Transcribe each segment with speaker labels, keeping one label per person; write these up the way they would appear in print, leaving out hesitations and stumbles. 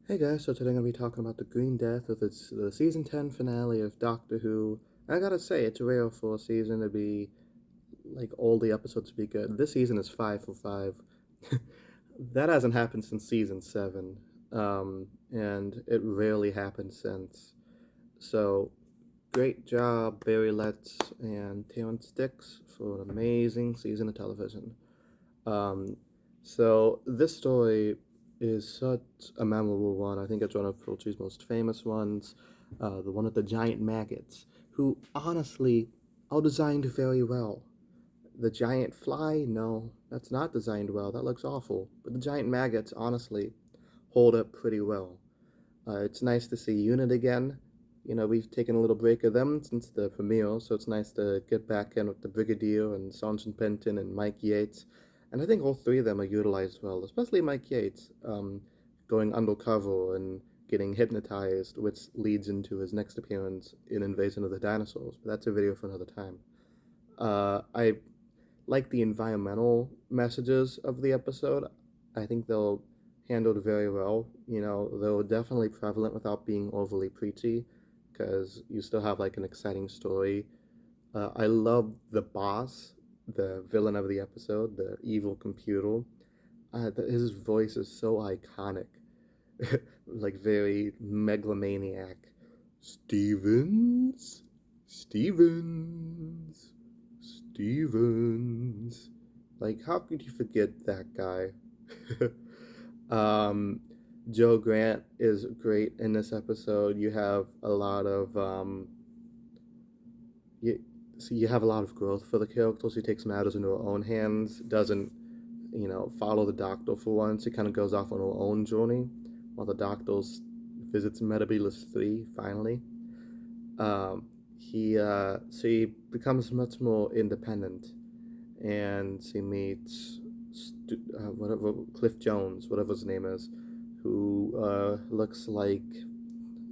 Speaker 1: Hey guys, so today I'm going to be talking about The Green Death with the season 10 finale of Doctor Who. I gotta say, it's rare for a season to be, like, all the episodes to be good. This season is 5 for 5. That hasn't happened since season 7, and it rarely happened since. So, great job, Barry Letts and Terrence Dicks, for an amazing season of television. Um, so this story is such a memorable one. I think it's one of poetry's most famous ones. The one of the giant maggots, who honestly are designed very well. The giant fly, no, that's not designed well. That looks awful. But the giant maggots, honestly, hold up pretty well. It's nice to see Unit again. You know, we've taken a little break of them since the premiere, so it's nice to get back in with the Brigadier and Sergeant Penton and Mike Yates. And I think all three of them are utilized well, especially Mike Yates, going undercover and getting hypnotized, which leads into his next appearance in Invasion of the Dinosaurs. But that's a video for another time. I like the environmental messages of the episode. I think they'll handled very well. You know, they were definitely prevalent without being overly preachy, because you still have like an exciting story. I love the boss, the villain of the episode, the evil computer. His voice is so iconic, like very megalomaniac. Stevens, Stevens, Stevens. Like, how could you forget that guy? um, Joe Grant is great in this episode. You have a lot of you, so you have a lot of growth for the characters. He takes matters into her own hands. Doesn't follow the Doctor for once. He kind of goes off on her own journey, while the Doctor's visits Metebelis 3 finally. He becomes much more independent, and she meets whatever Cliff Jones, whatever his name is, who looks like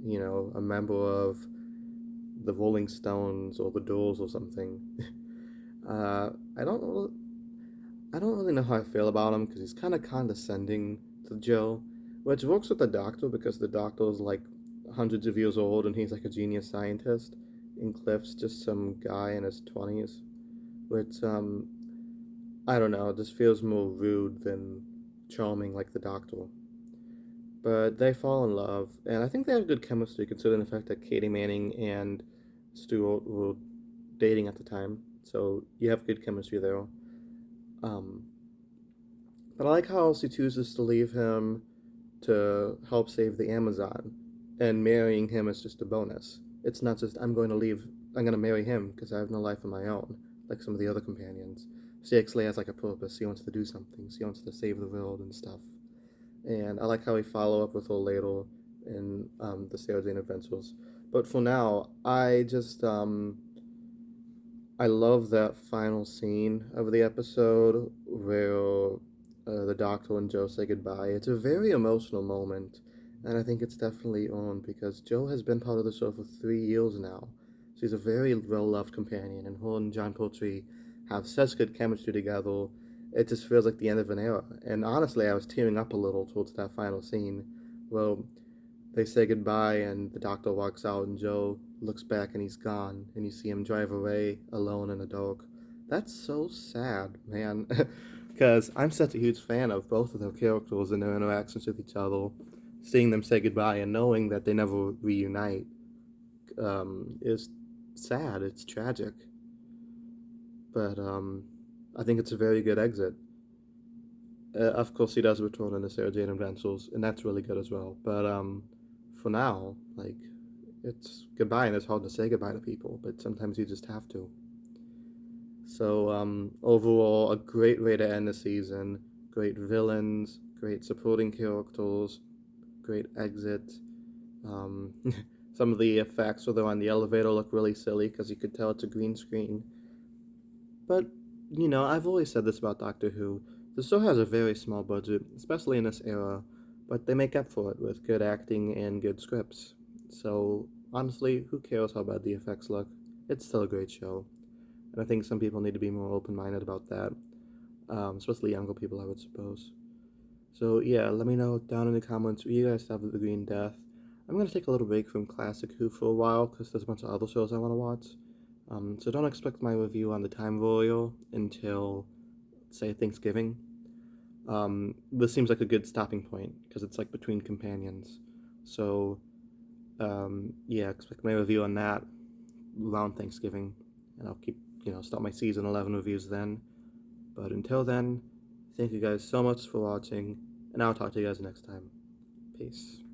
Speaker 1: a member of the Rolling Stones or the Doors or something. uh, I don't know. I don't really know how I feel about him because he's kind of condescending to Joe, which works with the Doctor because the Doctor is like hundreds of years old and he's like a genius scientist, and Cliff's just some guy in his 20s, which I don't know, it just feels more rude than charming like the Doctor. But they fall in love, and I think they have good chemistry considering the fact that Katie Manning and Stewart were dating at the time. So you have good chemistry there. Um, but I like how she chooses to leave him to help save the Amazon, and marrying him is just a bonus. It's not just I'm going to marry him because I have no life of my own, like some of the other companions. She actually has like a purpose. She wants to do something. She wants to save the world and stuff. And I like how we follow up with her later in the Sarah Jane Adventures. But for now, I love that final scene of the episode where the Doctor and Joe say goodbye. It's a very emotional moment, and I think it's definitely earned because Joe has been part of the show for 3 years now. She's a very well loved companion, and her and John Pertwee have such good chemistry together. It just feels like the end of an era. And honestly, I was tearing up a little towards that final scene. Well, they say goodbye, and the Doctor walks out, and Joe looks back, and he's gone, and you see him drive away alone in a dog. That's so sad, man. Because I'm such a huge fan of both of their characters and their interactions with each other. Seeing them say goodbye and knowing that they never reunite is sad. It's tragic. But I think it's a very good exit. Of course, he does return in the Sarah Jane Adventures, and that's really good as well. But for now, like, it's goodbye, and it's hard to say goodbye to people, but sometimes you just have to. So overall, a great way to end the season. Great villains, great supporting characters, great exit. Um, some of the effects, whether on the elevator, look really silly because you could tell it's a green screen. But, I've always said this about Doctor Who. The show has a very small budget, especially in this era, but they make up for it with good acting and good scripts. So, honestly, who cares how bad the effects look? It's still a great show. And I think some people need to be more open minded about that, especially younger people, I would suppose. So yeah, let me know down in the comments what you guys thought of The Green Death. I'm gonna take a little break from Classic Who for a while because there's a bunch of other shows I want to watch. So don't expect my review on the Time Royal until, say, Thanksgiving. This seems like a good stopping point because it's like between companions. So yeah, expect my review on that around Thanksgiving, and I'll keep start my season 11 reviews then. But until then, thank you guys so much for watching, and I'll talk to you guys next time. Peace.